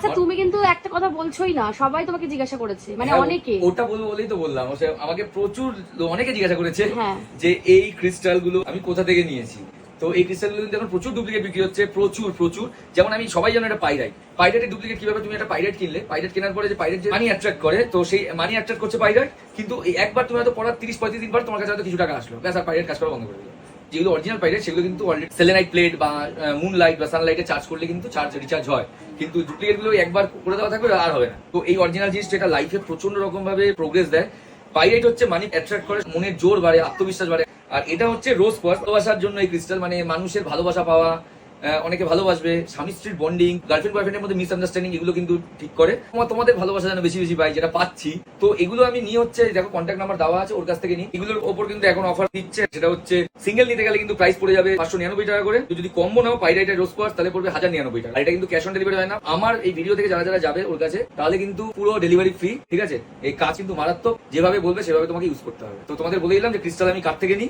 আচ্ছা তুমি কিন্তু একটা কথা বলছোই না, সবাই তোমাকে জিজ্ঞাসা করেছে, মানে অনেকে। ওটা বলবো বলেই তো বললাম, আমাকে প্রচুর অনেকে জিজ্ঞাসা করেছে হ্যাঁ। যে এই ক্রিস্টাল গুলো আমি কোথা থেকে নিয়েছি। তো এই ক্রিস্টাল গুলো কিন্তু এখন প্রচুর ডুপ্লিকেট বিক্রি হচ্ছে, প্রচুর প্রচুর। যেমন আমি সবাই জানো এটা পাইরাইটের ডুপ্লিকেট কিভাবে, তুমি একটা পাইরাইট কিনলে, পাইরাইট কেনার পরে যে পাইরাইট যে মানি অ্যাট্রাক্ট করে, তো সেই মানি অ্যাট্রাক্ট করছে পাইরাইট, কিন্তু এই একবার তুমি হয়তো পড়ার 30-35 দিন পর তোমার কাছে হয়তো কিছু টাকা আসলো, ব্যাস আর পাইরাইট কাজ করা বন্ধ করে দিল। যেগুলো অরিজিনাল পাইরাইট সেগুলো কিন্তু অলরেডি সেলেনাইট প্লেট বা মুন লাইট বা সানলাইটে চার্জ করলে কিন্তু রিচার্জ হয়, কিন্তু ডুপ্লিকেট গুলো একবার করে দেওয়া থাকবে আর হবে না। তো এই অরিজিনাল জিনিসটা এটা লাইফে প্রচন্ড রকম ভাবে প্রোগ্রেস দেয়। পাইরাইট হচ্ছে মানি অ্যাট্রাক্ট করে, মনের জোর বাড়ে, আত্মবিশ্বাস বাড়ে। আর এটা হচ্ছে রোজ কোয়ার্টজ, ভালোবাসার জন্য এই ক্রিস্টাল, মানে মানুষের ভালোবাসা পাওয়া, অনেকে ভালোবাসবে, স্বামী স্ত্রীর বন্ডিং, গার্লফ্রেন্ড বয়ফ্রেন্ডের মধ্যে মিসআন্ডারস্ট্যান্ডিং, এগুলো কিন্তু ঠিক করে। তোমাদের ভালোবাসা যেন বেশি বেশি পাই, যেটা পাচ্ছি। তো এগুলো আমি নিয়ে হচ্ছে, দেখো কন্ট্যাক্ট নাম্বার দেওয়া আছে, ওর কাছ থেকে নিই। এগুলোর ওপর কিন্তু এখন অফার দিচ্ছে, সেটা হচ্ছে সিঙ্গেল নিতে গেলে কিন্তু প্রাইস পড়ে যাবে 599 টাকা করে, যদি কম্বো নাও পাইরাইটের রোজ কোয়ার্টজ তাহলে পড়বে 1099 টাকা। আর এটা কিন্তু ক্যাশ অন ডেলিভারি হয় না। আমার এই ভিডিও থেকে যারা যারা যাবে ওর কাছে, তাহলে কিন্তু পুরো ডেলিভারি ফ্রি, ঠিক আছে। এই কাজ কিন্তু মারাত্মক, যেভাবে বলবে সেভাবে তোমাকে ইউজ করতে হবে। তো তোমাদের বলে দিলাম যে ক্রিস্টাল আমি কার থেকে নিই।